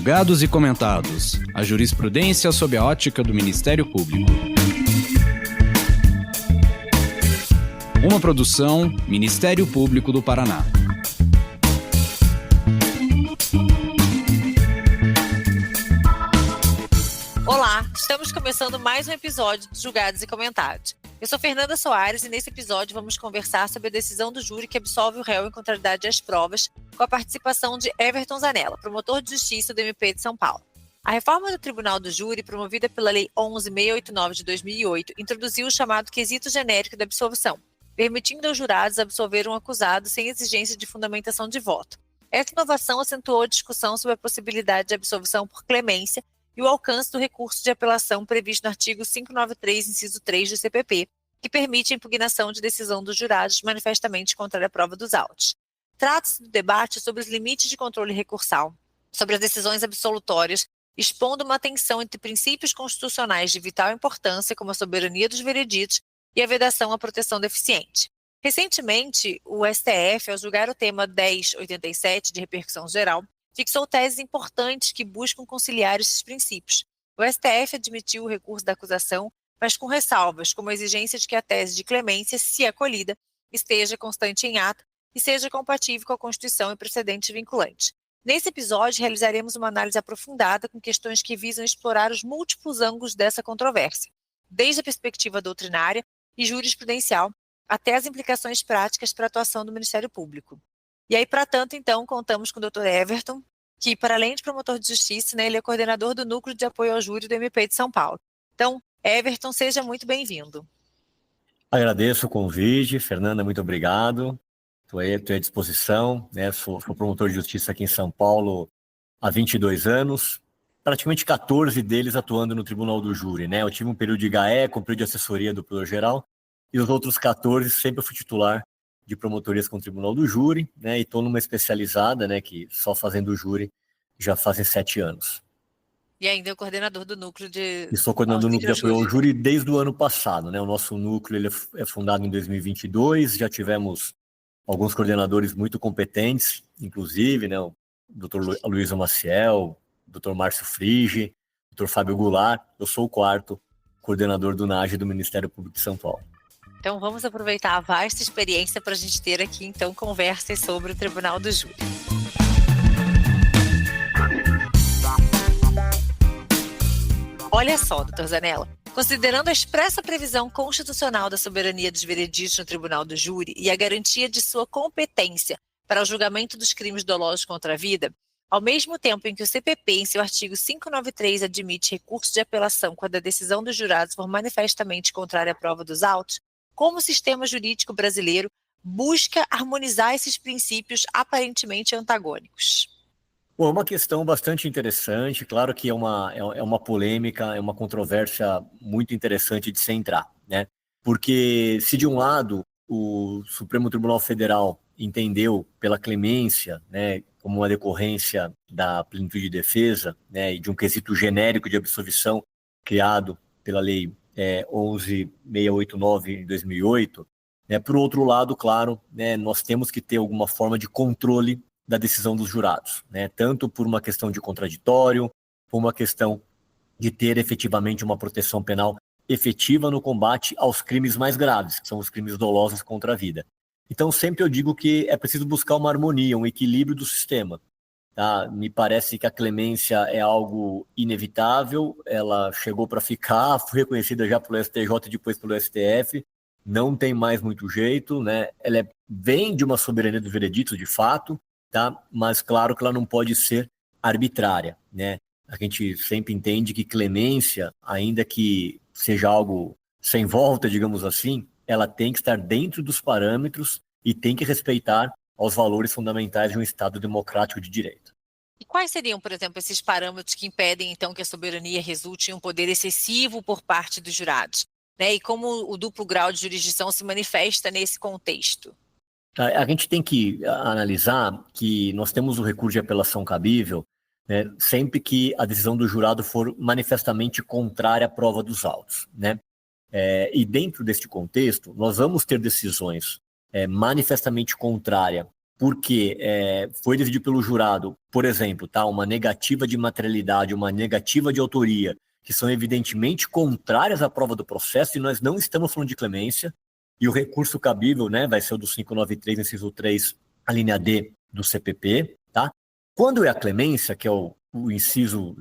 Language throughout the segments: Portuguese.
Julgados e comentados. A jurisprudência sob a ótica do Ministério Público. Uma produção Ministério Público do Paraná. Olá, estamos começando mais um episódio de Julgados e Comentados. Eu sou Fernanda Soares e nesse episódio vamos conversar sobre a decisão do júri que absolve o réu em contrariedade às provas, com a participação de Everton Zanella, promotor de justiça do MP de São Paulo. A reforma do Tribunal do Júri, promovida pela Lei 11.689 de 2008, introduziu o chamado quesito genérico da absolvição, permitindo aos jurados absolver um acusado sem exigência de fundamentação de voto. Essa inovação acentuou a discussão sobre a possibilidade de absolvição por clemência e o alcance do recurso de apelação previsto no artigo 593, inciso 3 do CPP, que permite a impugnação de decisão dos jurados manifestamente contrária à prova dos autos. Trata-se do debate sobre os limites de controle recursal, sobre as decisões absolutórias, expondo uma tensão entre princípios constitucionais de vital importância, como a soberania dos vereditos e a vedação à proteção deficiente. Recentemente, o STF, ao julgar o tema 1087 de repercussão geral, fixou teses importantes que buscam conciliar esses princípios. O STF admitiu o recurso da acusação, mas com ressalvas, como a exigência de que a tese de clemência, se acolhida, esteja constante em ato e seja compatível com a Constituição e precedentes vinculantes. Nesse episódio, realizaremos uma análise aprofundada com questões que visam explorar os múltiplos ângulos dessa controvérsia, desde a perspectiva doutrinária e jurisprudencial até as implicações práticas para a atuação do Ministério Público. E aí, para tanto, então, contamos com o Dr. Everton, que, para além de promotor de justiça, ele é coordenador do Núcleo de Apoio ao Júri do MP de São Paulo. Então, Everton, seja muito bem-vindo. Agradeço o convite, Fernanda, muito obrigado. Estou à disposição, né? Sou promotor de justiça aqui em São Paulo há 22 anos, praticamente 14 deles atuando no Tribunal do Júri, né? Eu tive um período de GAE, com um período de assessoria do Procurador-Geral, e os outros 14 sempre fui titular de promotorias com o Tribunal do Júri, né? E estou numa especializada, né? Que só fazendo o júri já fazem 7 anos. E ainda é o coordenador do núcleo de... E sou coordenador do núcleo de apoio ao júri desde o ano passado, né? O nosso núcleo ele é fundado em 2022, já tivemos alguns coordenadores muito competentes, inclusive, né? O Dr. Aloysio Maciel, o Dr. Márcio Frigi, o Dr. Fábio Goulart. Eu sou o 4º coordenador do NAGE do Ministério Público de São Paulo. Então vamos aproveitar a vasta experiência para a gente ter aqui, então, conversas sobre o Tribunal do Júri. Olha só, doutor Zanella, considerando a expressa previsão constitucional da soberania dos vereditos no Tribunal do Júri e a garantia de sua competência para o julgamento dos crimes dolosos contra a vida, ao mesmo tempo em que o CPP, em seu artigo 593, admite recurso de apelação quando a decisão dos jurados for manifestamente contrária à prova dos autos, como o sistema jurídico brasileiro busca harmonizar esses princípios aparentemente antagônicos? Bom, é uma questão bastante interessante, claro que é uma polêmica, é uma controvérsia muito interessante de se entrar, né? Porque se de um lado o Supremo Tribunal Federal entendeu pela clemência, né, como uma decorrência da plenitude de defesa, né, e de um quesito genérico de absolvição criado pela Lei 11.689 de 2008, né, por outro lado, claro, né, nós temos que ter alguma forma de controle da decisão dos jurados, né? Tanto por uma questão de contraditório, por uma questão de ter efetivamente uma proteção penal efetiva no combate aos crimes mais graves, que são os crimes dolosos contra a vida. Então, sempre eu digo que é preciso buscar uma harmonia, um equilíbrio do sistema. Tá? Me parece que a clemência é algo inevitável, ela chegou para ficar, foi reconhecida já pelo STJ e depois pelo STF, não tem mais muito jeito, né? Ela vem de uma soberania do veredito, de fato, tá? Mas claro que ela não pode ser arbitrária, né? A gente sempre entende que clemência, ainda que seja algo sem volta, digamos assim, ela tem que estar dentro dos parâmetros e tem que respeitar aos valores fundamentais de um Estado democrático de direito. E quais seriam, por exemplo, esses parâmetros que impedem, então, que a soberania resulte em um poder excessivo por parte dos jurados? Né? E como o duplo grau de jurisdição se manifesta nesse contexto? A gente tem que analisar que nós temos o recurso de apelação cabível, né, sempre que a decisão do jurado for manifestamente contrária à prova dos autos, né? E dentro deste contexto, nós vamos ter decisões manifestamente contrárias porque foi decidido pelo jurado, por exemplo, tá, uma negativa de materialidade, uma negativa de autoria, que são evidentemente contrárias à prova do processo, e nós não estamos falando de clemência, e o recurso cabível, né, vai ser o do 593, inciso 3, a linha D do CPP, tá? Quando é a clemência, que é o inciso,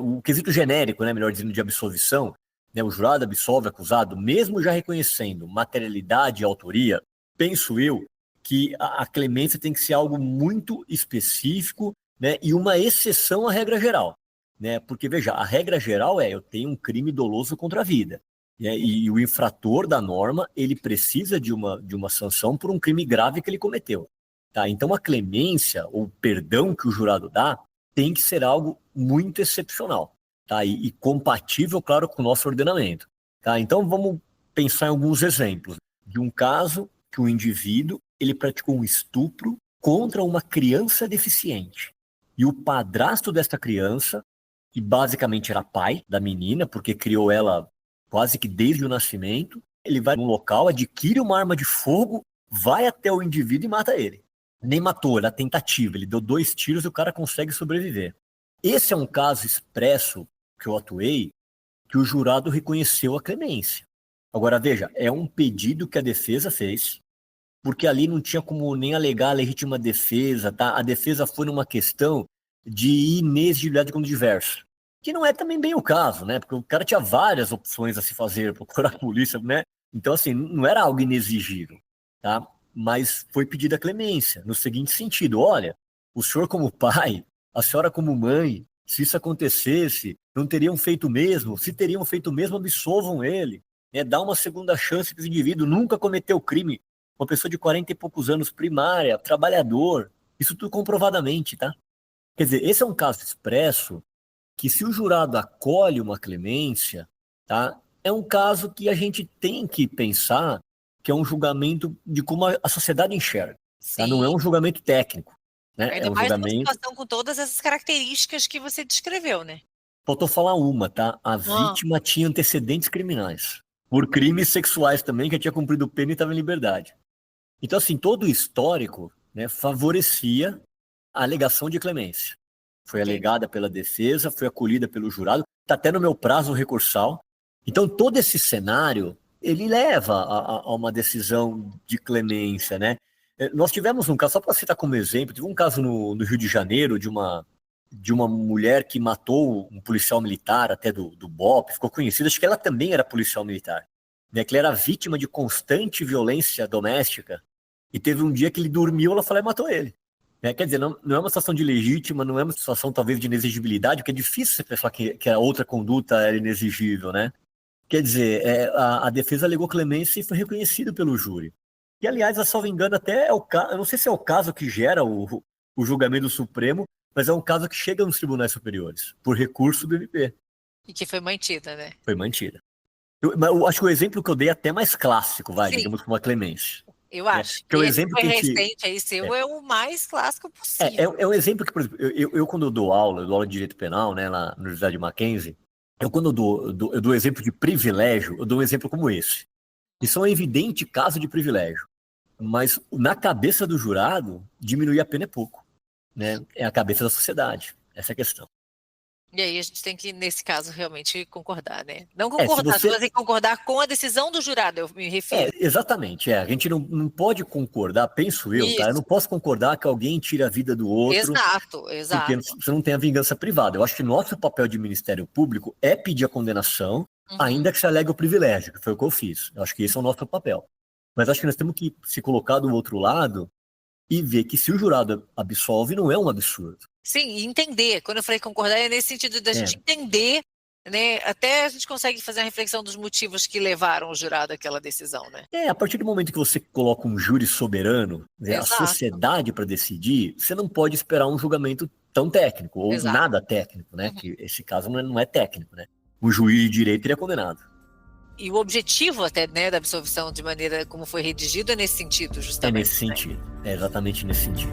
o quesito genérico, né, melhor dizendo, de absolvição, né, o jurado absolve o acusado, mesmo já reconhecendo materialidade e autoria, penso eu que a clemência tem que ser algo muito específico, né, e uma exceção à regra geral. Né? Porque, veja, a regra geral eu tenho um crime doloso contra a vida. Né? E o infrator da norma, ele precisa de uma sanção por um crime grave que ele cometeu. Tá? Então, a clemência, ou perdão que o jurado dá, tem que ser algo muito excepcional. Tá? E compatível, claro, com o nosso ordenamento. Tá? Então, vamos pensar em alguns exemplos de um caso que o indivíduo ele praticou um estupro contra uma criança deficiente. E o padrasto desta criança, que basicamente era pai da menina, porque criou ela quase que desde o nascimento, ele vai num local, adquire uma arma de fogo, vai até o indivíduo e mata ele. Nem matou, era tentativa, ele deu 2 tiros e o cara consegue sobreviver. Esse é um caso expresso que eu atuei, que o jurado reconheceu a clemência. Agora, veja, é um pedido que a defesa fez, porque ali não tinha como nem alegar a legítima defesa, tá? A defesa foi numa questão de inexigibilidade como diverso, que não é também bem o caso, né? Porque o cara tinha várias opções a se fazer, procurar a polícia, né? Então, assim, não era algo inexigível, tá? Mas foi pedida clemência, no seguinte sentido: olha, o senhor como pai, a senhora como mãe, se isso acontecesse, não teriam feito mesmo? Se teriam feito mesmo, absolvam ele, né? Dá uma segunda chance para o indivíduo, nunca cometeu crime, uma pessoa de 40 e poucos anos, primária, trabalhador, isso tudo comprovadamente, tá? Quer dizer, esse é um caso expresso que, se o jurado acolhe uma clemência, tá, é um caso que a gente tem que pensar que é um julgamento de como a sociedade enxerga. Tá? Não é um julgamento técnico. Né? Ainda é um mais julgamento... uma situação com todas essas características que você descreveu, né? Faltou falar uma, tá? A vítima tinha antecedentes criminais. Por crimes sexuais também, que tinha cumprido pena e estava em liberdade. Então, assim, todo o histórico, né, favorecia a alegação de clemência. Foi alegada pela defesa, foi acolhida pelo jurado, está até no meu prazo recursal. Então, todo esse cenário, ele leva a uma decisão de clemência, né? Nós tivemos um caso, só para citar como exemplo, tive um caso no Rio de Janeiro de uma mulher que matou um policial militar, até do BOP, ficou conhecida, acho que ela também era policial militar, né? Que ela era vítima de constante violência doméstica, e teve um dia que ele dormiu, ela falou e matou ele. Quer dizer, não é uma situação de legítima, não é uma situação talvez de inexigibilidade, porque é difícil você pensar que a outra conduta era inexigível, né? Quer dizer, a defesa alegou clemência e foi reconhecido pelo júri. E, aliás, a salvo engano, até é o caso, eu não sei se é o caso que gera o julgamento do Supremo, mas é um caso que chega nos tribunais superiores, por recurso do MP. E que foi mantida, né? Foi mantida. Eu acho que o exemplo que eu dei é até mais clássico, digamos, como a clemência. Eu acho. Que o exemplo foi que recente aí seu é o mais clássico possível. É um exemplo que, por exemplo, eu quando eu dou aula de direito penal, né, lá na Universidade de Mackenzie, quando eu dou exemplo de privilégio, eu dou um exemplo como esse. Isso é um evidente caso de privilégio, mas na cabeça do jurado, diminuir a pena é pouco, né? É a cabeça da sociedade, essa é a questão. E aí a gente tem que, nesse caso, realmente concordar, né? Não concordar, mas tem que concordar com a decisão do jurado, eu me refiro. Exatamente, a gente não pode concordar, penso eu, tá? Eu não posso concordar que alguém tire a vida do outro. Exato. Porque você não tem a vingança privada. Eu acho que nosso papel de Ministério Público é pedir a condenação, ainda que se alegue o privilégio, que foi o que eu fiz. Eu acho que esse é o nosso papel. Mas acho que nós temos que se colocar do outro lado e ver que, se o jurado absolve, não é um absurdo. Sim, e entender. Quando eu falei concordar, é nesse sentido da gente entender, né? Até a gente consegue fazer a reflexão dos motivos que levaram o jurado àquela decisão, né? A partir do momento que você coloca um júri soberano, né, a sociedade para decidir, você não pode esperar um julgamento tão técnico, ou nada técnico, né? Que esse caso não é técnico, né? O juiz de direito teria condenado. E o objetivo até, né, da absolvição, de maneira como foi redigido, é nesse sentido, justamente. É nesse sentido, é exatamente nesse sentido.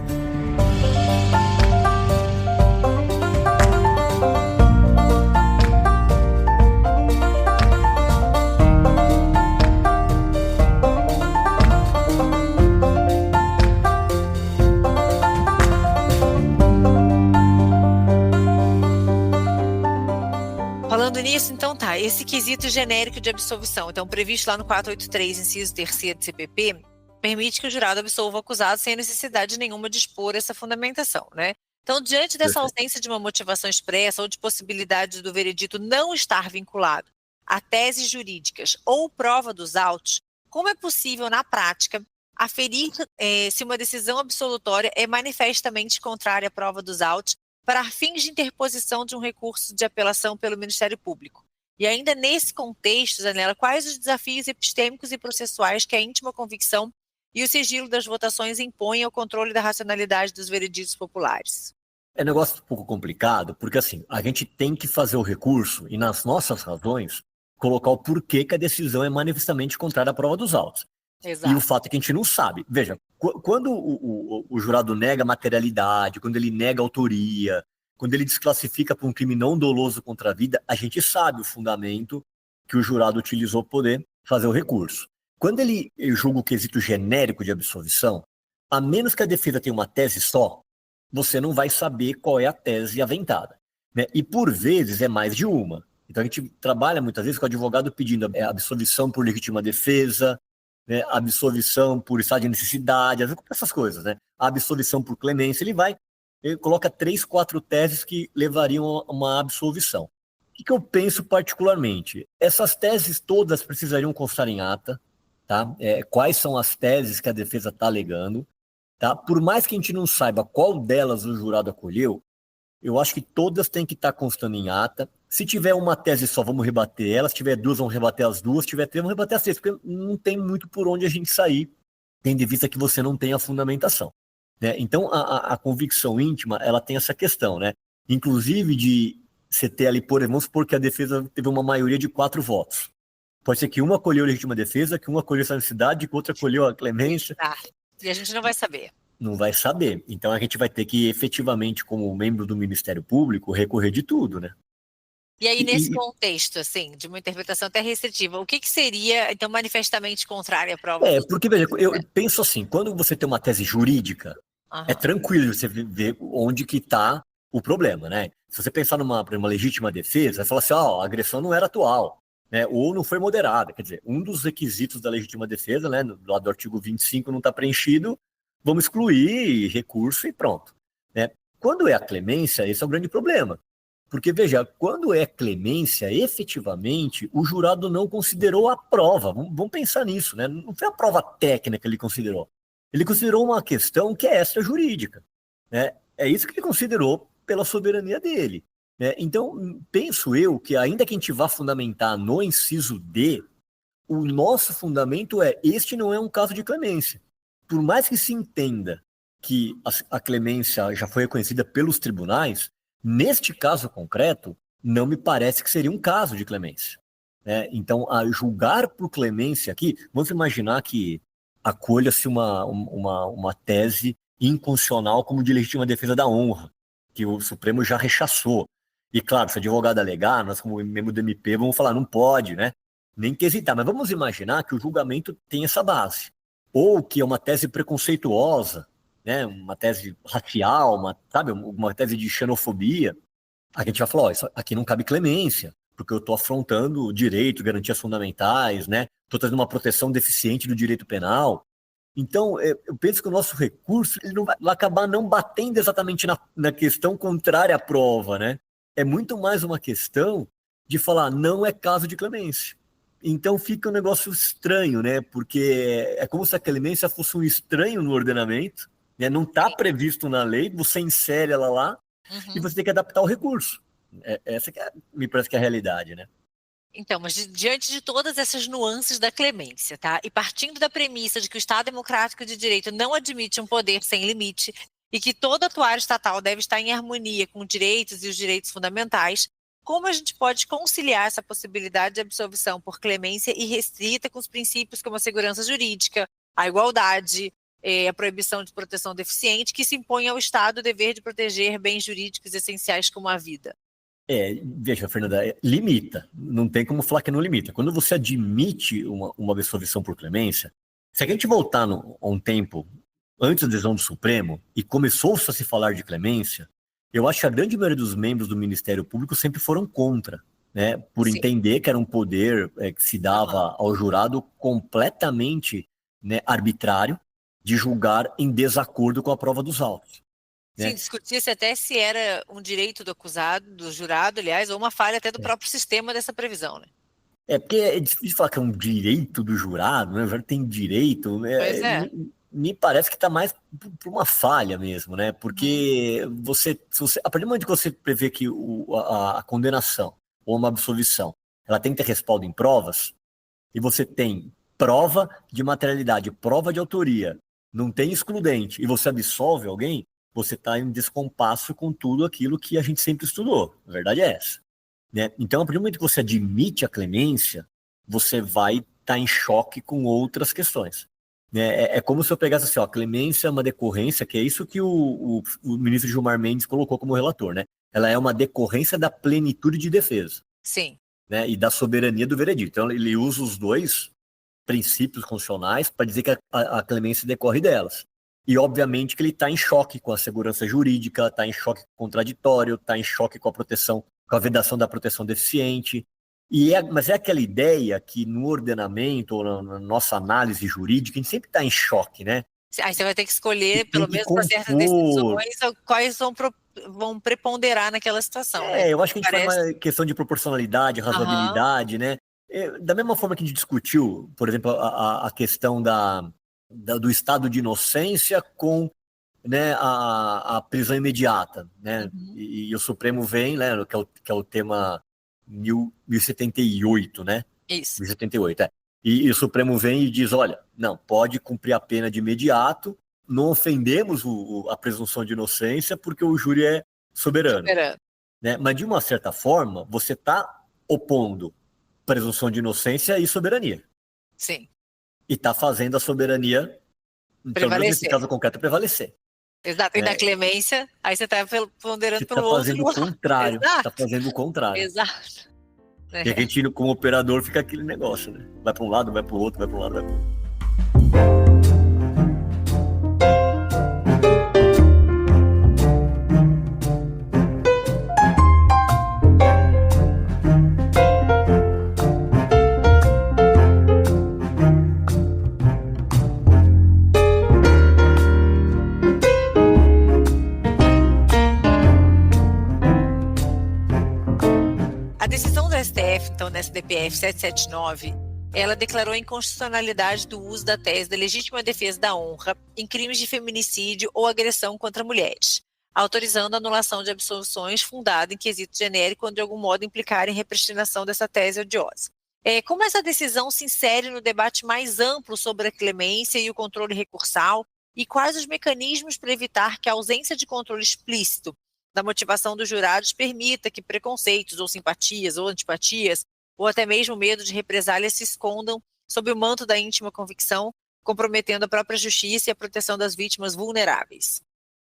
Vinícius, então tá, esse quesito genérico de absolvição, então previsto lá no 483, inciso 3º do CPP, permite que o jurado absolva o acusado sem necessidade nenhuma de expor essa fundamentação, né? Então, diante dessa ausência de uma motivação expressa ou de possibilidade do veredito não estar vinculado a teses jurídicas ou prova dos autos, como é possível, na prática, aferir se uma decisão absolutória é manifestamente contrária à prova dos autos para fins de interposição de um recurso de apelação pelo Ministério Público? E ainda nesse contexto, Zanella, quais os desafios epistêmicos e processuais que a íntima convicção e o sigilo das votações impõem ao controle da racionalidade dos vereditos populares? É um negócio um pouco complicado, porque assim, a gente tem que fazer o recurso e, nas nossas razões, colocar o porquê que a decisão é manifestamente contrária à prova dos autos. Exato. E o fato é que a gente não sabe. Veja, quando o jurado nega materialidade, quando ele nega autoria, quando ele desclassifica para um crime não doloso contra a vida, a gente sabe o fundamento que o jurado utilizou para poder fazer o recurso. Quando ele julga o quesito genérico de absolvição, a menos que a defesa tenha uma tese só, você não vai saber qual é a tese aventada, né? E por vezes é mais de uma. Então a gente trabalha muitas vezes com o advogado pedindo absolvição por legítima defesa, né, absolvição por estado de necessidade, essas coisas, né? A absolvição por clemência, ele coloca 3, 4 teses que levariam a uma absolvição. O que eu penso particularmente? Essas teses todas precisariam constar em ata, tá? Quais são as teses que a defesa está alegando, tá? Por mais que a gente não saiba qual delas o jurado acolheu, eu acho que todas têm que estar constando em ata. Se tiver uma tese só, vamos rebater ela. Se tiver 2, vamos rebater as 2. Se tiver 3, vamos rebater as 3, porque não tem muito por onde a gente sair, tendo em vista que você não tem a fundamentação, né? Então, a convicção íntima, ela tem essa questão, né? Inclusive de você ter ali, por exemplo, porque a defesa teve uma maioria de 4 votos. Pode ser que uma acolheu a legítima defesa, que uma acolheu a necessidade, que outra acolheu a clemência. E a gente não vai saber. Não vai saber. Então a gente vai ter que, efetivamente, como membro do Ministério Público, recorrer de tudo, né? E aí, nesse contexto, assim, de uma interpretação até restritiva, o que seria, então, manifestamente contrária à prova? Porque, veja, eu penso assim, quando você tem uma tese jurídica, é tranquilo você ver onde que está o problema, né? Se você pensar numa legítima defesa, vai falar assim, a agressão não era atual, né? Ou não foi moderada. Quer dizer, um dos requisitos da legítima defesa, né, do lado do artigo 25 não está preenchido, vamos excluir recurso e pronto, né? Quando é a clemência, esse é o grande problema. Porque, veja, quando é clemência, efetivamente, o jurado não considerou a prova. Vamos pensar nisso, né? Não foi a prova técnica que ele considerou. Ele considerou uma questão que é extrajurídica, né? É isso que ele considerou pela soberania dele, né? Então, penso eu que, ainda que a gente vá fundamentar no inciso D, o nosso fundamento este não é um caso de clemência. Por mais que se entenda que a clemência já foi reconhecida pelos tribunais, neste caso concreto, não me parece que seria um caso de clemência, né? Então, a julgar por clemência aqui, vamos imaginar que acolha-se uma tese inconstitucional como de legítima defesa da honra, que o Supremo já rechaçou. E, claro, se o advogado alegar, nós, como membro do MP, vamos falar, não pode, né? Nem que hesitar. Mas vamos imaginar que o julgamento tem essa base. Ou que é uma tese preconceituosa, né, uma tese racial, uma tese de xenofobia. A gente vai falar, isso aqui não cabe clemência, porque eu estou afrontando o direito, garantias fundamentais, né? Estou trazendo uma proteção deficiente do direito penal. Então, eu penso que o nosso recurso ele não vai acabar não batendo exatamente na questão contrária à prova, né? É muito mais uma questão de falar, não é caso de clemência. Então fica um negócio estranho, né? Porque é como se a clemência fosse um estranho no ordenamento, né? Não está previsto na lei, você insere ela lá e você tem que adaptar o recurso. Essa que me parece que é a realidade, né? Então, mas diante de todas essas nuances da clemência, tá? E partindo da premissa de que o Estado Democrático de Direito não admite um poder sem limite e que todo atuário estatal deve estar em harmonia com os direitos e os direitos fundamentais, como a gente pode conciliar essa possibilidade de absolvição por clemência irrestrita com os princípios como a segurança jurídica, a igualdade, a proibição de proteção deficiente, que se impõe ao Estado o dever de proteger bens jurídicos essenciais como a vida? Veja, Fernanda, limita. Não tem como falar que não limita. Quando você admite uma absolvição por clemência, se a gente voltar a um tempo antes da decisão do Supremo e começou-se a se falar de clemência, eu acho que a grande maioria dos membros do Ministério Público sempre foram contra, né, por Sim. entender que era um poder que se dava ao jurado completamente, né, arbitrário, de julgar em desacordo com a prova dos autos. Sim, Né? discutia-se até se era um direito do acusado, do jurado, aliás, ou uma falha até do próprio sistema dessa previsão, né? Porque é difícil falar que é um direito do jurado, né? O jurado tem direito, Pois é. me parece que está mais por uma falha mesmo, né? Porque a partir do momento que você prevê que a condenação ou uma absolvição, ela tem que ter respaldo em provas, e você tem prova de materialidade, prova de autoria, não tem excludente, e você absolve alguém, você está em descompasso com tudo aquilo que a gente sempre estudou. A verdade é essa. Né? Então, a partir do momento que você admite a clemência, você vai estar em choque com outras questões. Né? É como se eu pegasse assim, ó, a clemência é uma decorrência, que é isso que o ministro Gilmar Mendes colocou como relator. Né? Ela é uma decorrência da plenitude de defesa. Sim. Né? E da soberania do veredito. Então, ele usa os dois princípios constitucionais para dizer que a clemência decorre delas. E, obviamente, que ele está em choque com a segurança jurídica, está em choque com o contraditório, está em choque com a proteção, com a vedação da proteção deficiente. Mas é aquela ideia que no ordenamento, ou na nossa análise jurídica, a gente sempre está em choque, né? Aí você vai ter que escolher, Tem pelo que menos para certas compor. decisões, quais vão preponderar naquela situação, né? Eu acho que a gente faz Parece. uma questão de proporcionalidade, Aham. razoabilidade, né? Da mesma forma que a gente discutiu, por exemplo, a questão do estado de inocência com, né, a prisão imediata, né? Uhum. E o Supremo vem, né, que é o tema 1078, né? Isso. 1078, é. E o Supremo vem e diz, olha, não, pode cumprir a pena de imediato, não ofendemos a presunção de inocência porque o júri é soberano. Soberano. Né? Mas, de uma certa forma, você está opondo presunção de inocência e soberania. Sim. E está fazendo a soberania, pelo menos nesse Prevalecer. caso concreto, prevalecer. Exato. E Né? da clemência, aí você está ponderando Você pelo está outro fazendo o lado. contrário. Está Exato. fazendo o contrário. Exato. E a É. gente, como operador, fica aquele negócio, né? Vai para um lado, vai para o outro, vai para um lado, vai para o outro. A decisão do STF, então, da SDPF 779, ela declarou a inconstitucionalidade do uso da tese da legítima defesa da honra em crimes de feminicídio ou agressão contra mulheres, autorizando a anulação de absoluções fundada em quesito genérico ou de algum modo implicar em repristinação dessa tese odiosa. Como essa decisão se insere no debate mais amplo sobre a clemência e o controle recursal e quais os mecanismos para evitar que a ausência de controle explícito da motivação dos jurados permita que preconceitos ou simpatias ou antipatias ou até mesmo medo de represálias se escondam sob o manto da íntima convicção, comprometendo a própria justiça e a proteção das vítimas vulneráveis.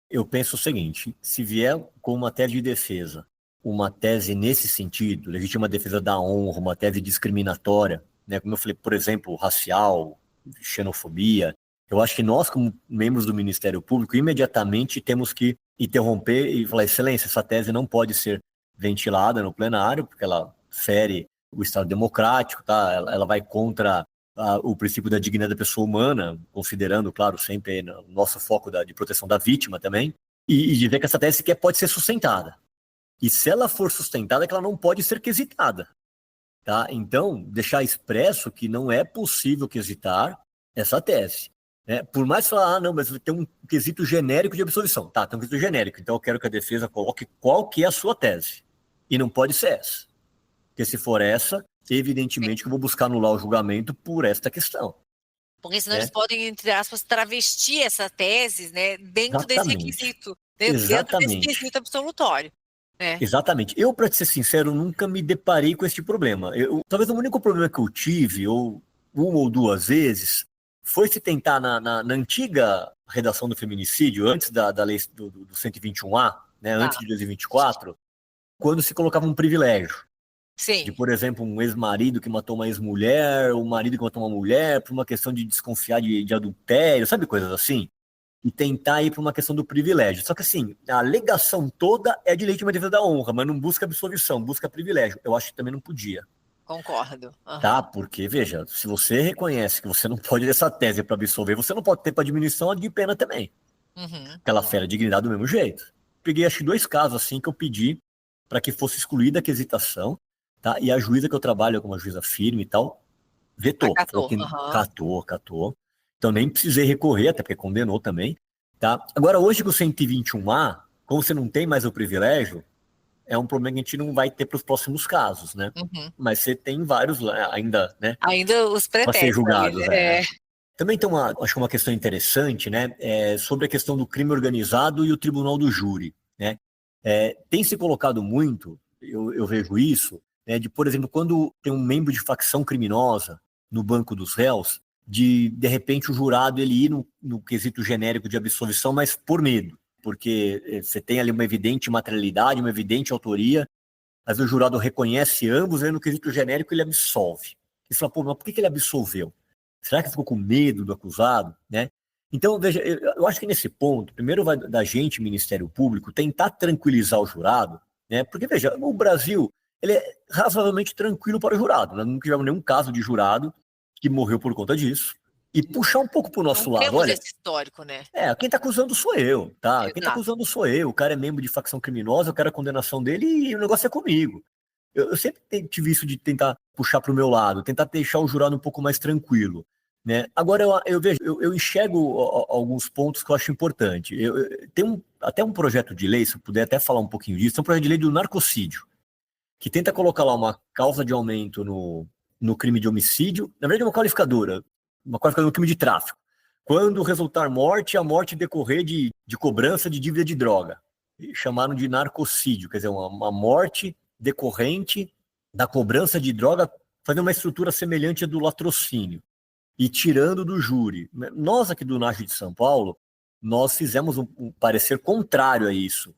Eu penso o seguinte, se vier com uma tese de defesa, uma tese nesse sentido, legítima defesa da honra, uma tese discriminatória, né, como eu falei, por exemplo, racial, xenofobia, eu acho que nós, como membros do Ministério Público, imediatamente temos que interromper e falar, excelência, essa tese não pode ser ventilada no plenário, porque ela fere o Estado democrático, tá? Ela vai contra o princípio da dignidade da pessoa humana, considerando, claro, sempre o nosso foco de proteção da vítima também, e dizer que essa tese sequer pode ser sustentada. E se ela for sustentada, é que ela não pode ser quesitada. Tá? Então, deixar expresso que não é possível quesitar essa tese. Né? Por mais que falar, não, mas tem um quesito genérico de absolvição. Tá, tem um quesito genérico, então eu quero que a defesa coloque qual que é a sua tese. E não pode ser essa. Porque se for essa, evidentemente que eu vou buscar anular o julgamento por esta questão. Porque senão eles podem, entre aspas, travestir essa tese, né, dentro desse requisito, dentro desse quesito absolutório. Né? Exatamente. Eu, para ser sincero, nunca me deparei com esse problema. Talvez o único problema que eu tive, ou uma ou duas vezes, foi se tentar na antiga redação do feminicídio, antes da lei do 121A, né, antes de 2024, quando se colocava um privilégio. Sim. De, por exemplo, um ex-marido que matou uma ex-mulher, um marido que matou uma mulher por uma questão de desconfiar de adultério, sabe, coisas assim? e tentar ir para uma questão do privilégio. Só que assim, a alegação toda é de legítima defesa da honra, mas não busca absolvição, busca privilégio. Eu acho que também não podia. Concordo. Tá? Porque, veja, se você reconhece que você não pode dessa tese para absolver, você não pode ter para diminuição de pena também. Ela fere a dignidade do mesmo jeito. Peguei, acho que 2 casos assim que eu pedi para que fosse excluída a quesitação, tá? E a juíza que eu trabalho como uma juíza firme e tal, vetou. Acatou, Falou que catou. Então nem precisei recorrer, até porque condenou também, tá? Agora, hoje com o 121A, como você não tem mais o privilégio, é um problema que a gente não vai ter para os próximos casos, né? Mas você tem vários ainda, né? Ainda os Para ser pretextos. julgados, Também tem acho que uma questão interessante, né? Sobre a questão do crime organizado e o tribunal do júri, né? Tem se colocado muito, eu vejo isso, né, de, por exemplo, quando tem um membro de facção criminosa no banco dos réus, de repente o jurado ele ir no quesito genérico de absolvição, mas por medo, porque você tem ali uma evidente materialidade, uma evidente autoria, mas o jurado reconhece ambos, e no quesito genérico ele absolve. E você fala, pô, mas por que ele absolveu? Será que ficou com medo do acusado, né? Então, veja, eu acho que nesse ponto, primeiro vai da gente, Ministério Público, tentar tranquilizar o jurado, né? Porque, veja, o Brasil, ele é razoavelmente tranquilo para o jurado. Nós não tivemos nenhum caso de jurado que morreu por conta disso. E puxar um pouco para o nosso lado, temos olha... esse histórico, né? Quem está acusando sou eu, tá? Exato. Quem está acusando sou eu. O cara é membro de facção criminosa, eu quero a condenação dele e o negócio é comigo. Eu sempre tive isso de tentar puxar para o meu lado, tentar deixar o jurado um pouco mais tranquilo. Né? Agora eu enxergo alguns pontos que eu acho importante. Tem até um projeto de lei, se eu puder até falar um pouquinho disso, é um projeto de lei do narcocídio, que tenta colocar lá uma causa de aumento no crime de homicídio, na verdade é uma qualificadora no crime de tráfico. Quando resultar morte, a morte decorrer de cobrança de dívida de droga. Chamaram de narcocídio, quer dizer, uma morte decorrente da cobrança de droga, fazendo uma estrutura semelhante à do latrocínio. E tirando do júri. Nós aqui do NAJU de São Paulo, nós fizemos um parecer contrário a isso,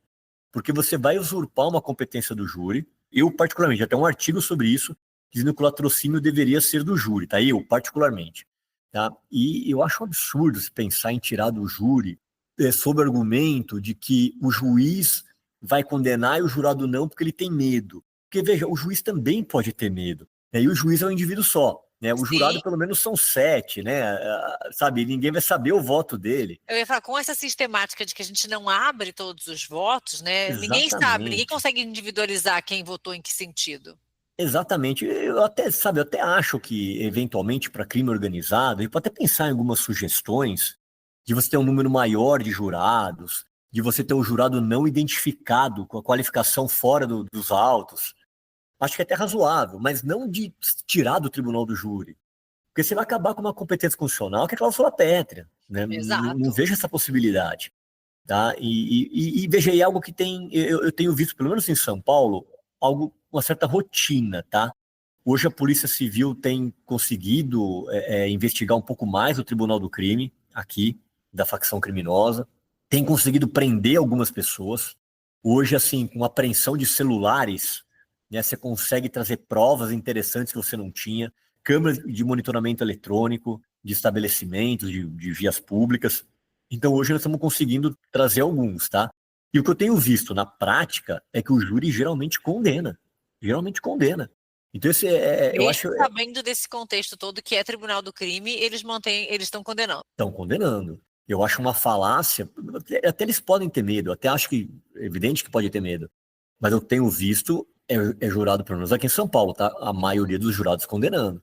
porque você vai usurpar uma competência do júri. Eu, particularmente, até um artigo sobre isso, dizendo que o latrocínio deveria ser do júri, tá? Eu, particularmente. Tá? E eu acho um absurdo se pensar em tirar do júri sob o argumento de que o juiz vai condenar e o jurado não, porque ele tem medo. Porque, veja, o juiz também pode ter medo, né? E o juiz é um indivíduo só. Né, o jurado, pelo menos, são 7, né? Sabe, ninguém vai saber o voto dele. Eu ia falar, com essa sistemática de que a gente não abre todos os votos, né? Exatamente. Ninguém sabe, ninguém consegue individualizar quem votou em que sentido. Exatamente. Eu até acho que, eventualmente, para crime organizado, a gente pode até pensar em algumas sugestões de você ter um número maior de jurados, de você ter um jurado não identificado, com a qualificação fora dos autos. Acho que é até razoável, mas não de tirar do tribunal do júri. Porque você vai acabar com uma competência constitucional que é cláusula pétrea. Né? Não vejo essa possibilidade. Tá? E veja aí algo que eu tenho visto, pelo menos em São Paulo, uma certa rotina. Tá? Hoje a Polícia Civil tem conseguido investigar um pouco mais o Tribunal do Crime, aqui, da facção criminosa. Tem conseguido prender algumas pessoas. Hoje, assim, com apreensão de celulares, né, você consegue trazer provas interessantes que você não tinha, câmeras de monitoramento eletrônico, de estabelecimentos, de vias públicas. Então, hoje nós estamos conseguindo trazer alguns, tá? E o que eu tenho visto na prática é que o júri geralmente condena. Geralmente condena. Então, eu acho... Sabendo desse contexto todo que é Tribunal do Crime, eles estão condenando. Estão condenando. Eu acho uma falácia, até eles podem ter medo, até acho que é evidente que pode ter medo. Mas eu tenho visto... É jurado, pelo menos aqui em São Paulo, tá? A maioria dos jurados condenando.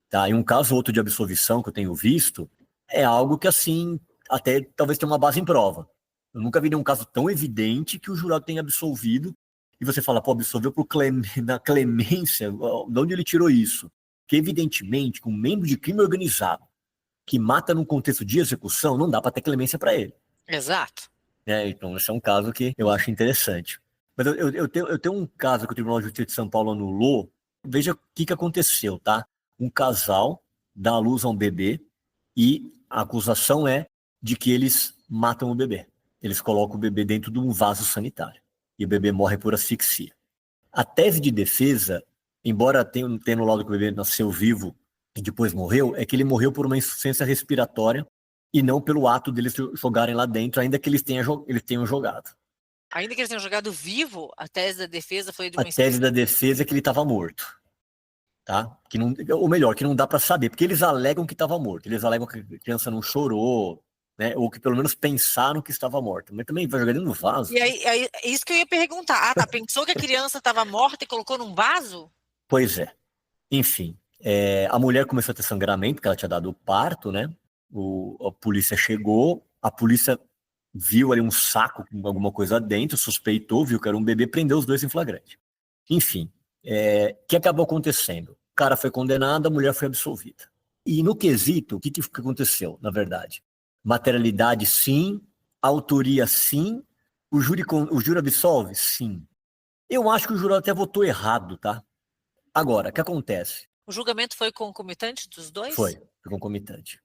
Tá? E um caso ou outro de absolvição que eu tenho visto é algo que, assim, até talvez tenha uma base em prova. Eu nunca vi nenhum caso tão evidente que o jurado tenha absolvido e você fala, pô, absolveu na clemência, de onde ele tirou isso? Que, evidentemente, com um membro de crime organizado que mata num contexto de execução, não dá para ter clemência para ele. Exato. Então, esse é um caso que eu acho interessante. Mas eu tenho um caso que o Tribunal de Justiça de São Paulo anulou. Veja o que aconteceu, tá? Um casal dá à luz a um bebê e a acusação é de que eles matam o bebê. Eles colocam o bebê dentro de um vaso sanitário e o bebê morre por asfixia. A tese de defesa, embora tenha no laudo que o bebê nasceu vivo e depois morreu, é que ele morreu por uma insuficiência respiratória e não pelo ato deles jogarem lá dentro, ainda que eles tenham jogado. Ainda que eles tenham jogado vivo, a tese da defesa foi de A tese da defesa é que ele estava morto. Tá? Que não, ou melhor, que não dá para saber, porque eles alegam que estava morto, eles alegam que a criança não chorou, né? Ou que pelo menos pensaram que estava morta, mas também vai jogar dentro do vaso. E aí, é isso que eu ia perguntar. Ah, tá, pensou que a criança estava morta e colocou num vaso? Pois é. Enfim, a mulher começou a ter sangramento, porque ela tinha dado o parto, né? A polícia chegou, a polícia viu ali um saco com alguma coisa dentro, suspeitou, viu que era um bebê, prendeu os dois em flagrante. Enfim, o que acabou acontecendo? O cara foi condenado, a mulher foi absolvida. E no quesito, o que aconteceu, na verdade? Materialidade, sim. Autoria, sim. O júri absolve? Sim. Eu acho que o jurado até votou errado, tá? Agora, o que acontece? O julgamento foi concomitante dos dois? Foi concomitante.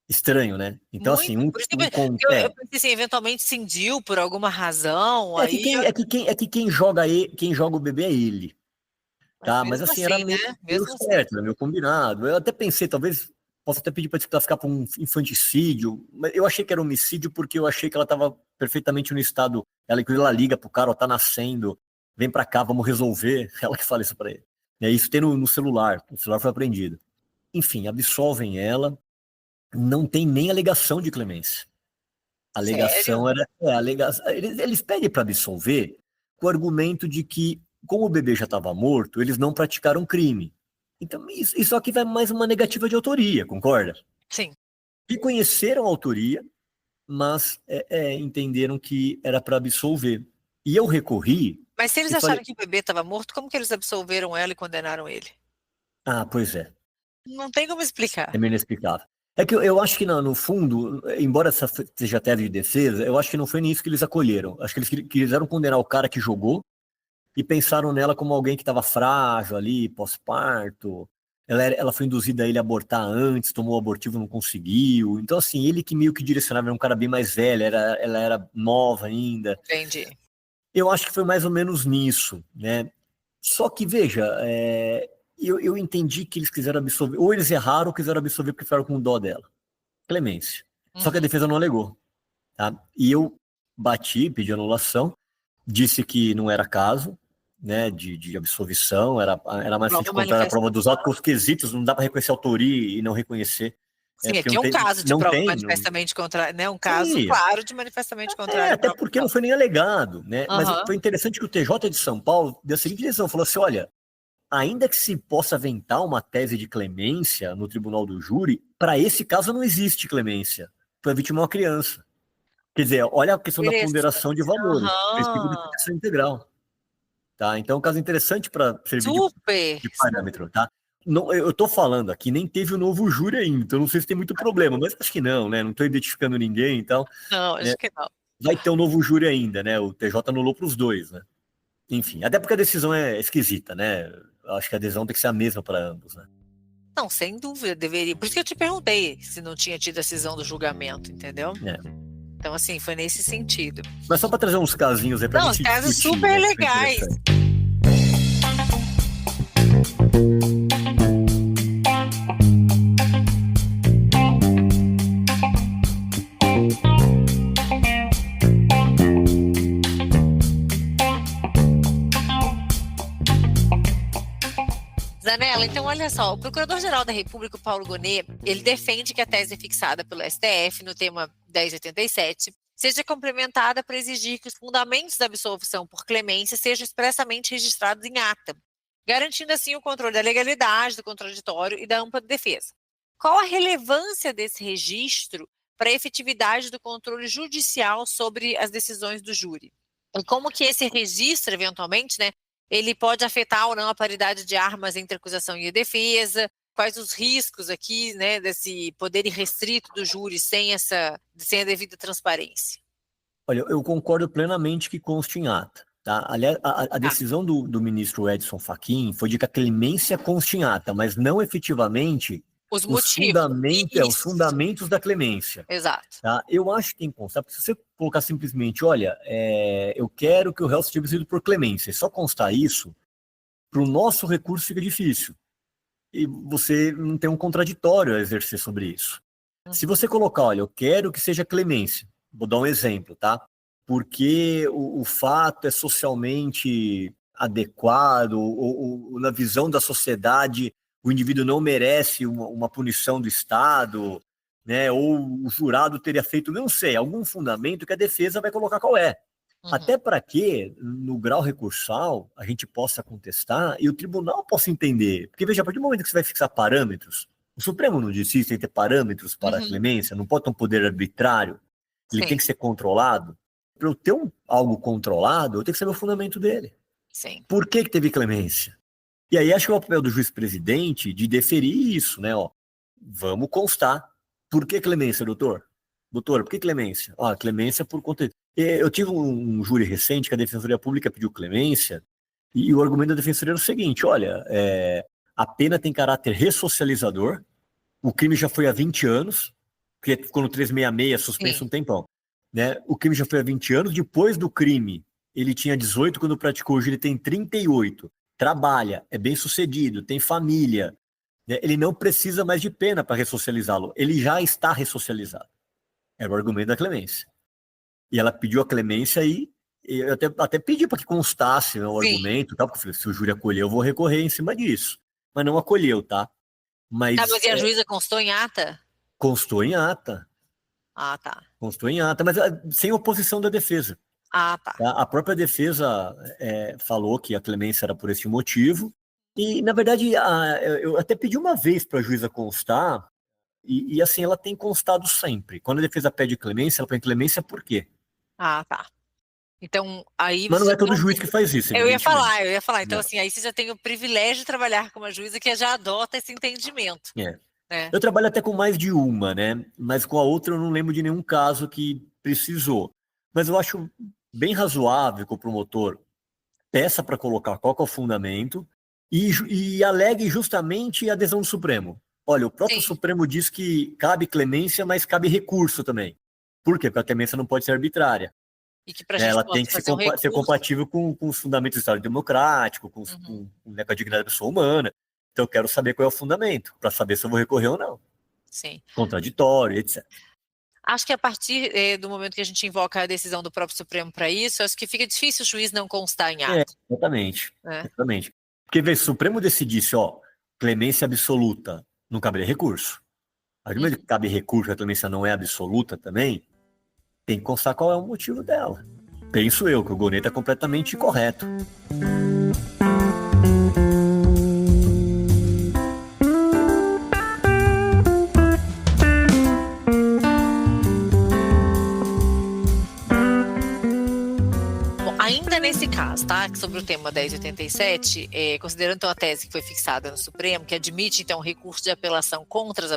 Estranho, né? Então, Muito. assim, Por isso que eu pensei assim, eventualmente cindiu por alguma razão. Que quem joga o bebê é ele. Tá? Mas assim, era meio, né? meio Mesmo certo, era meio combinado. Eu até pensei, talvez, posso até pedir para desclassificar para um infanticídio, mas eu achei que era homicídio porque eu achei que ela estava perfeitamente no estado. Ela liga pro cara, ó, tá nascendo, vem para cá, vamos resolver. Ela que fala isso para ele. Isso tem no celular, o celular foi apreendido. Enfim, absolvem ela, não tem nem alegação de clemência. A alegação Sério? eles pedem para absolver com o argumento de que, como o bebê já estava morto, eles não praticaram crime. Então, isso aqui vai mais uma negativa de autoria, concorda? Sim. Reconheceram a autoria, mas entenderam que era para absolver. E eu recorri. Mas se eles e acharam falei, que o bebê estava morto, como que eles absolveram ela e condenaram ele? ah, pois é. Não tem como explicar. É meio inexplicável. É que eu acho que, no fundo, embora essa seja a tese de defesa, eu acho que não foi nisso que eles acolheram. Acho que eles quiseram condenar o cara que jogou e pensaram nela como alguém que estava frágil ali, pós-parto. Ela foi induzida a ele a abortar antes, tomou o abortivo, não conseguiu. Então, assim, ele que meio que direcionava, era um cara bem mais velho, ela era nova ainda. Entendi. Eu acho que foi mais ou menos nisso, né? Só que, veja, eu entendi que eles quiseram absolver, ou eles erraram ou quiseram absolver porque ficaram com dó dela. Clemência. Só que a defesa não alegou. Tá? E eu pedi anulação, disse que não era caso, né, de absolvição, era mais frente contrária à prova dos autos, porque os quesitos não dá para reconhecer autoria e não reconhecer. Sim, aqui é um caso de prova manifestamente contrária, né? Um caso claro de manifestamente contrário. Até porque não foi nem alegado, né? Mas foi interessante que o TJ de São Paulo deu a seguinte decisão, falou assim, olha, ainda que se possa aventar uma tese de clemência no tribunal do júri, para esse caso não existe clemência. Foi a vítima uma criança. Quer dizer, olha a questão da ponderação de valores, princípio de proteção integral. Tá? Então, é um caso interessante para servir de parâmetro. Tá? Não, eu estou falando aqui, nem teve o novo júri ainda, então não sei se tem muito problema, mas acho que não, né? Não estou identificando ninguém, então. Não, acho que não. Vai ter um novo júri ainda, né? O TJ anulou para os dois, né? Enfim, até porque a decisão é esquisita, né? Acho que a adesão tem que ser a mesma para ambos, né? Não, sem dúvida, deveria. Por isso que eu te perguntei se não tinha tido a decisão do julgamento, entendeu? Então, assim, foi nesse sentido. Mas só para trazer uns casinhos aí para gente discutir. Não, casos super legais. Zanella, então olha só, o Procurador-Geral da República, Paulo Gonet, ele defende que a tese fixada pelo STF no tema 1087 seja complementada para exigir que os fundamentos da absolvição por clemência sejam expressamente registrados em ata, garantindo assim o controle da legalidade, do contraditório e da ampla defesa. Qual a relevância desse registro para a efetividade do controle judicial sobre as decisões do júri? E como que esse registro, eventualmente, né, ele pode afetar ou não a paridade de armas entre acusação e defesa? Quais os riscos aqui, né, desse poder irrestrito do júri sem a devida transparência? Olha, eu concordo plenamente que conste em ata. Tá? Aliás, a decisão do ministro Edson Fachin foi de que a clemência conste em ata, mas não efetivamente os fundamentos da clemência. Exato. Tá? Eu acho que tem que constar, porque se você colocar simplesmente, olha, eu quero que o réu seja absolvido por clemência, só constar isso, para o nosso recurso fica difícil. E você não tem um contraditório a exercer sobre isso. Se você colocar, olha, eu quero que seja clemência, vou dar um exemplo, tá? Porque o fato é socialmente adequado, ou na visão da sociedade, o indivíduo não merece uma punição do Estado, né? Ou o jurado teria feito, não sei, algum fundamento que a defesa vai colocar qual é. Até para que, no grau recursal, a gente possa contestar e o tribunal possa entender. Porque, veja, a partir do momento que você vai fixar parâmetros, o Supremo não disse isso, tem que ter parâmetros para a clemência, não pode ter um poder arbitrário, ele tem que ser controlado. Para eu ter algo controlado, eu tenho que saber o fundamento dele. Sim. Por que teve clemência? E aí acho que é o papel do juiz-presidente de deferir isso, né? Ó, vamos constar. Por que clemência, doutor? Doutor, por que clemência? Clemência por conta... Eu tive um júri recente que a Defensoria Pública pediu clemência e o argumento da Defensoria era o seguinte, olha, a pena tem caráter ressocializador, o crime já foi há 20 anos, porque ficou no 366, suspenso um tempão, né? O crime já foi há 20 anos, depois do crime ele tinha 18 quando praticou, hoje ele tem 38, trabalha, é bem sucedido, tem família, né? Ele não precisa mais de pena para ressocializá-lo, ele já está ressocializado. Era o argumento da clemência. E ela pediu a clemência e eu até pedi para que constasse, né, o argumento, tá? Porque se o júri acolher, eu vou recorrer em cima disso. Mas não acolheu, tá? Mas e a juíza constou em ata? Constou em ata. Ah, tá. Constou em ata, mas sem oposição da defesa. Ah, tá. A própria defesa falou que a clemência era por esse motivo. E, na verdade, eu até pedi uma vez para a juíza constar, e assim, ela tem constado sempre. Quando a defesa pede clemência, ela pede clemência por quê? Ah, tá. Então, aí Mas você não é todo juiz que faz isso, eu ia falar. Então, Não. assim, aí você já tem o privilégio de trabalhar com uma juíza que já adota esse entendimento. Eu trabalho até com mais de uma, né? Mas com a outra eu não lembro de nenhum caso que precisou. Mas eu acho bem razoável que o promotor peça para colocar qual que é o fundamento e alegue justamente a adesão do Supremo. Olha, o próprio Supremo diz que cabe clemência, mas cabe recurso também. Por quê? Porque a clemência não pode ser arbitrária. E que pra gente ela tem que ser compatível com os fundamentos do Estado Democrático, com a dignidade da pessoa humana. Então eu quero saber qual é o fundamento, para saber se eu vou recorrer ou não. Sim. Contraditório, etc. Acho que a partir do momento que a gente invoca a decisão do próprio Supremo para isso, acho que fica difícil o juiz não constar em ata. Exatamente. Porque, se o Supremo decidisse, clemência absoluta, não caberia recurso. A mesmo que cabe recurso, a clemência não é absoluta também, tem que constar qual é o motivo dela. Penso eu que o Goneta é completamente correto. Ainda nesse caso, tá? Sobre o tema 1087, considerando então a tese que foi fixada no Supremo, que admite então recurso de apelação contra as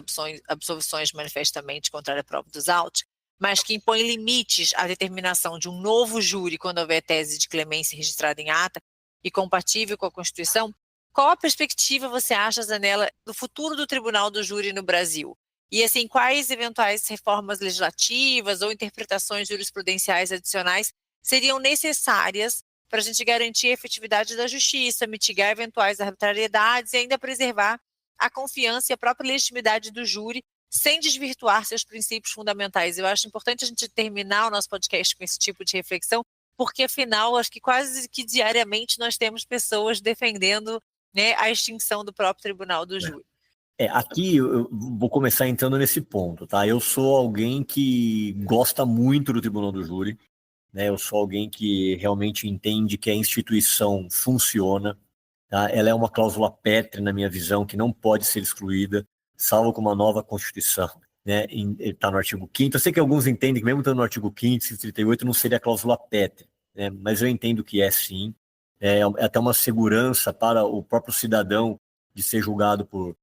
absolvições manifestamente contrárias à prova dos autos, mas que impõe limites à determinação de um novo júri quando houver tese de clemência registrada em ata e compatível com a Constituição, qual a perspectiva você acha, Zanella, do futuro do Tribunal do Júri no Brasil? E, assim, quais eventuais reformas legislativas ou interpretações jurisprudenciais adicionais seriam necessárias para a gente garantir a efetividade da justiça, mitigar eventuais arbitrariedades e ainda preservar a confiança e a própria legitimidade do júri sem desvirtuar seus princípios fundamentais? Eu acho importante a gente terminar o nosso podcast com esse tipo de reflexão, porque, afinal, acho que quase que diariamente nós temos pessoas defendendo, né, a extinção do próprio Tribunal do Júri. Aqui eu vou começar entrando nesse ponto, tá? Eu sou alguém que gosta muito do Tribunal do Júri, né? Eu sou alguém que realmente entende que a instituição funciona, tá? Ela é uma cláusula pétrea, na minha visão, que não pode ser excluída, salvo com uma nova Constituição, né? Está no artigo 5º. Eu sei que alguns entendem que mesmo estando no artigo 5º, 138, não seria a cláusula pétrea, né? Mas eu entendo que é sim. É até uma segurança para o próprio cidadão de ser julgado por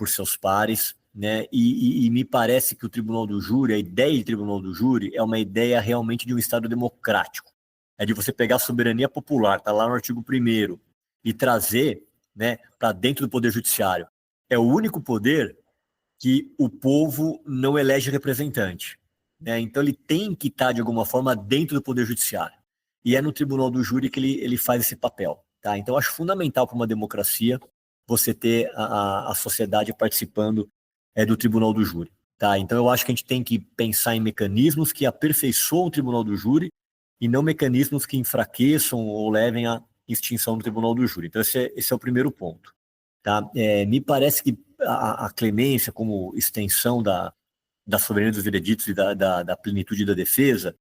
seus pares, né? E me parece que o Tribunal do Júri, a ideia de Tribunal do Júri é uma ideia realmente de um Estado democrático. É de você pegar a soberania popular, está lá no artigo 1º, e trazer, né, para dentro do Poder Judiciário. É o único poder que o povo não elege representante, né? Então ele tem que estar, de alguma forma, dentro do Poder Judiciário. E é no Tribunal do Júri que ele faz esse papel, tá? Então eu acho fundamental para uma democracia você ter a sociedade participando do Tribunal do Júri. Tá? Então eu acho que a gente tem que pensar em mecanismos que aperfeiçoam o tribunal do júri e não mecanismos que enfraqueçam ou levem à extinção do tribunal do júri. Então esse é o primeiro ponto. Tá? Me parece que a clemência como extensão da soberania dos vereditos e da plenitude da defesa,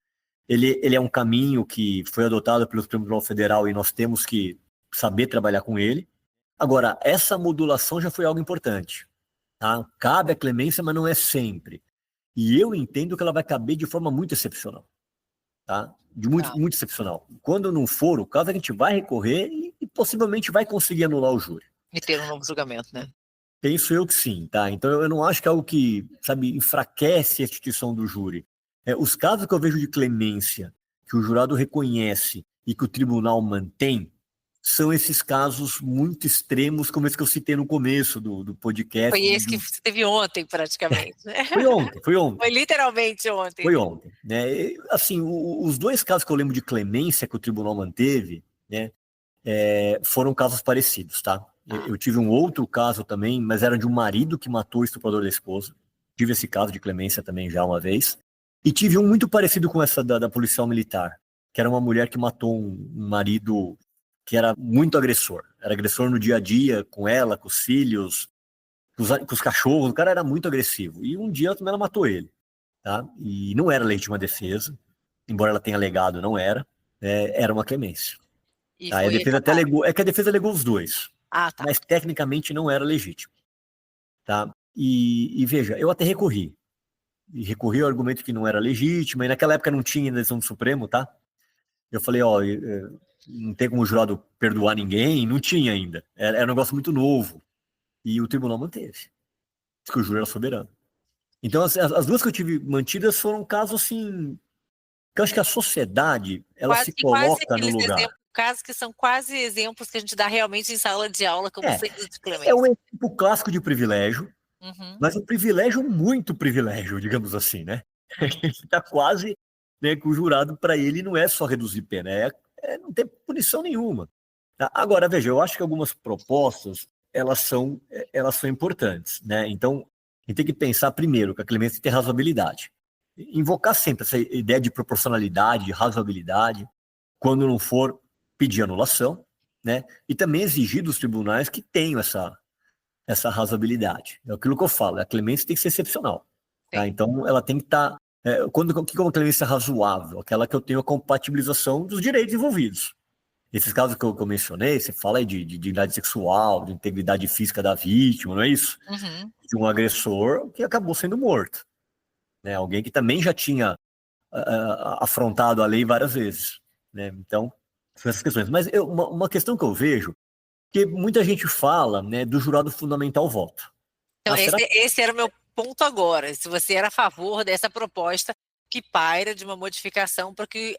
ele é um caminho que foi adotado pelo Supremo Tribunal Federal e nós temos que saber trabalhar com ele. Agora, essa modulação já foi algo importante. Tá? Cabe a clemência, mas não é sempre. E eu entendo que ela vai caber de forma muito excepcional. Tá? Muito excepcional. Quando não for o caso, a gente vai recorrer e possivelmente vai conseguir anular o júri. E ter um novo julgamento, né? Penso eu que sim, tá? Então eu não acho que é algo que, sabe, enfraquece a instituição do júri. Os casos que eu vejo de clemência, que o jurado reconhece e que o tribunal mantém, são esses casos muito extremos, como esse que eu citei no começo do podcast. Foi esse que você teve ontem, praticamente, né? Foi ontem. Foi literalmente ontem. Foi ontem. Né? Assim, os dois casos que eu lembro de clemência que o tribunal manteve, né, foram casos parecidos, tá? Eu tive um outro caso também, mas era de um marido que matou o estuprador da esposa. Tive esse caso de clemência também já uma vez. E tive um muito parecido com essa da policial militar, que era uma mulher que matou um marido que era muito agressor. Era agressor no dia a dia, com ela, com os filhos, com os cachorros. O cara era muito agressivo. E um dia também ela matou ele. Tá? E não era legítima defesa, embora ela tenha alegado, não era. Era uma clemência. Tá? A defesa até alegou, que a defesa alegou os dois. Tá. Mas tecnicamente não era legítimo. Tá? E veja, eu até recorri. E recorri ao argumento que não era legítimo, e naquela época não tinha decisão do Supremo, tá? Eu falei, não tem como o jurado perdoar ninguém, não tinha ainda. Era um negócio muito novo. E o tribunal manteve. Diz que o júri era soberano. Então, as duas que eu tive mantidas foram casos, assim, que eu acho que a sociedade, ela se coloca no lugar. Casos que são quase exemplos que a gente dá realmente em sala de aula, como sendo de clemência. É um exemplo clássico de privilégio, mas um privilégio, muito privilégio, digamos assim, né? Está quase, né, que o jurado, para ele, não é só reduzir pena, não tem punição nenhuma. Agora, veja, eu acho que algumas propostas, elas são importantes, né? Então, a gente tem que pensar primeiro que a clemência tem razoabilidade. Invocar sempre essa ideia de proporcionalidade, de razoabilidade, quando não for pedir anulação, né? E também exigir dos tribunais que tenham essa razoabilidade. É aquilo que eu falo, a clemência tem que ser excepcional. Tá? Então, ela tem que estar... o que é uma clemência razoável? Aquela que eu tenho a compatibilização dos direitos envolvidos. Esses casos que eu mencionei, você fala aí de dignidade sexual, de integridade física da vítima, não é isso? De um agressor que acabou sendo morto. Né? Alguém que também já tinha afrontado a lei várias vezes. Né? Então, são essas questões. Mas uma questão que eu vejo, que muita gente fala, né, do jurado fundamentar o voto. Então, esse era o meu ponto agora. Se você era a favor dessa proposta que paira de uma modificação para que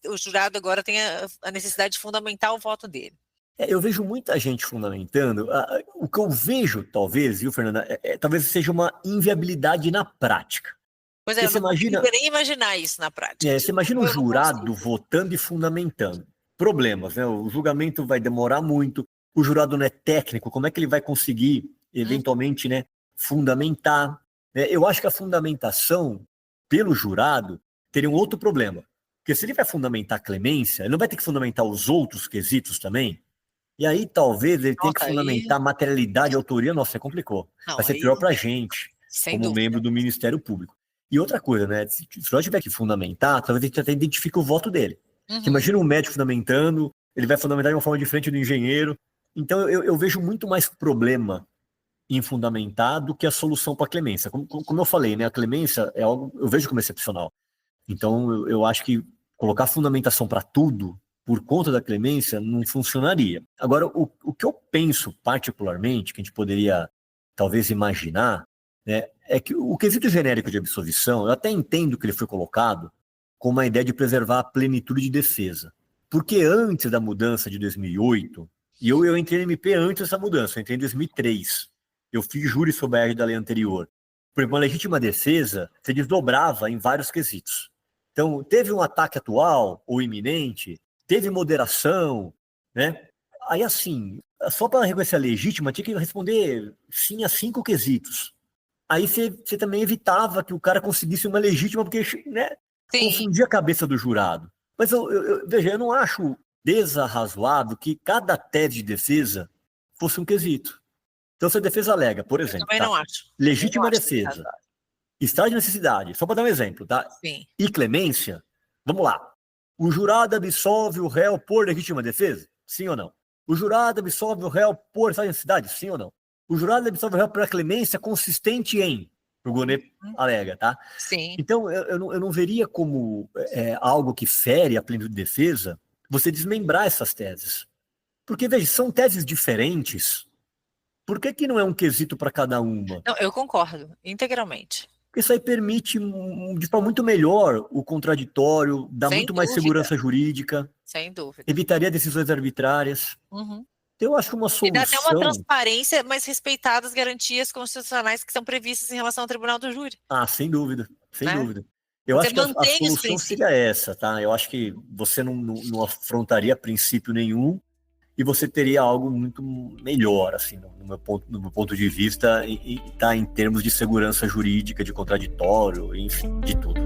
o jurado agora tenha a necessidade de fundamentar o voto dele. Eu vejo muita gente fundamentando. O que eu vejo, talvez, viu, Fernanda, talvez seja uma inviabilidade na prática. Pois é, eu não consigo nem imaginar isso na prática. Você imagina um jurado votando e fundamentando. Problemas, né? O julgamento vai demorar muito, o jurado não é técnico, como é que ele vai conseguir, eventualmente, né, fundamentar? Eu acho que a fundamentação pelo jurado teria um outro problema. Porque se ele vai fundamentar a clemência, ele não vai ter que fundamentar os outros quesitos também? E aí, talvez, ele tenha que fundamentar materialidade, autoria. Nossa, complicou. Vai ser pior para a gente, como membro do Ministério Público. E outra coisa, né? Se nós tiver que fundamentar, talvez a gente até identifique o voto dele. Imagina um médico fundamentando, ele vai fundamentar de uma forma diferente do engenheiro. Então, eu vejo muito mais problema em fundamentar do que a solução para a clemência. Como eu falei, né? A clemência é algo, eu vejo como excepcional. Então, eu acho que colocar fundamentação para tudo por conta da clemência não funcionaria. Agora, o que eu penso particularmente, que a gente poderia talvez imaginar, né, é que o quesito genérico de absolvição, eu até entendo que ele foi colocado com uma ideia de preservar a plenitude de defesa. Porque antes da mudança de 2008, e eu entrei no MP antes dessa mudança, eu entrei em 2003, eu fiz júri sobre a égide da lei anterior. Por exemplo, uma legítima defesa se desdobrava em vários quesitos. Então, teve um ataque atual ou iminente, teve moderação, né? Aí, assim, só para reconhecer a legítima, tinha que responder sim a 5 quesitos. aí você também evitava que o cara conseguisse uma legítima, porque, né, confundia a cabeça do jurado. Mas veja, eu não acho desarrazoado que cada tese de defesa fosse um quesito. Então, se a defesa alega, por exemplo, Eu também não acho. legítima defesa, estado de necessidade, só para dar um exemplo, tá? Sim. E clemência, vamos lá. O jurado absolve o réu por legítima defesa? Sim ou não? O jurado absolve o réu por estado de necessidade? Sim ou não? O jurado absolve o réu por clemência consistente em, o Gonê alega, tá? Sim. Então, eu não veria como algo que fere a plenitude de defesa você desmembrar essas teses. Porque, veja, são teses diferentes. Por que não é um quesito para cada uma? Não, eu concordo, integralmente. Porque isso aí permite, de forma muito melhor, o contraditório, dá Sem muito mais dúvida. segurança jurídica, Sem dúvida. evitaria decisões arbitrárias. Uhum. Então, eu acho que uma E dá até uma solução... transparência, mas respeitadas as garantias constitucionais que são previstas em relação ao Tribunal do Júri. Ah, sem dúvida, sem Né? dúvida. Eu Você acho que a mantém os solução princípios. seria essa, tá? Eu acho que você não afrontaria princípio nenhum e você teria algo muito melhor, assim, no meu ponto de vista, e tá em termos de segurança jurídica, de contraditório, enfim, de tudo.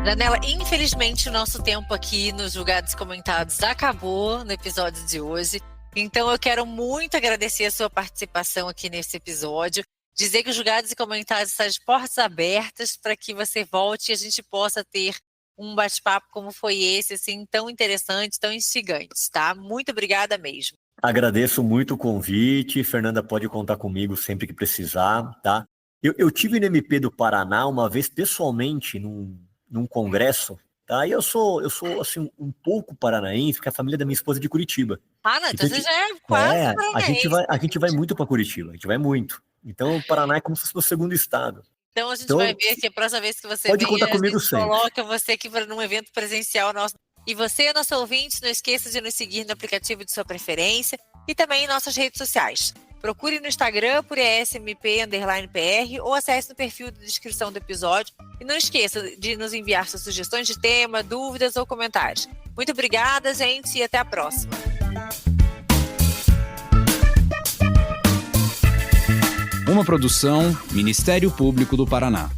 Danella, infelizmente o nosso tempo aqui nos Julgados e Comentados acabou no episódio de hoje. Então eu quero muito agradecer a sua participação aqui nesse episódio. Dizer que os Julgados e Comentados estão de portas abertas para que você volte e a gente possa ter um bate-papo como foi esse, assim, tão interessante, tão instigante, tá? Muito obrigada mesmo. Agradeço muito o convite. Fernanda pode contar comigo sempre que precisar, tá? Eu tive no MP do Paraná uma vez pessoalmente num congresso, tá? E eu sou assim, um pouco paranaense, porque a família da minha esposa é de Curitiba. Ah, não, então você já é quase paranaense. A gente vai muito para Curitiba, a gente vai muito. Então o Paraná é como se fosse o segundo estado. Então a gente vai ver que a próxima vez que você pode vem, contar comigo sempre. Coloca você aqui para num evento presencial nosso. E você, nosso ouvinte, não esqueça de nos seguir no aplicativo de sua preferência e também em nossas redes sociais. Procure no Instagram por ESMP_PR ou acesse no perfil de descrição do episódio. E não esqueça de nos enviar suas sugestões de tema, dúvidas ou comentários. Muito obrigada, gente, e até a próxima. Uma produção Ministério Público do Paraná.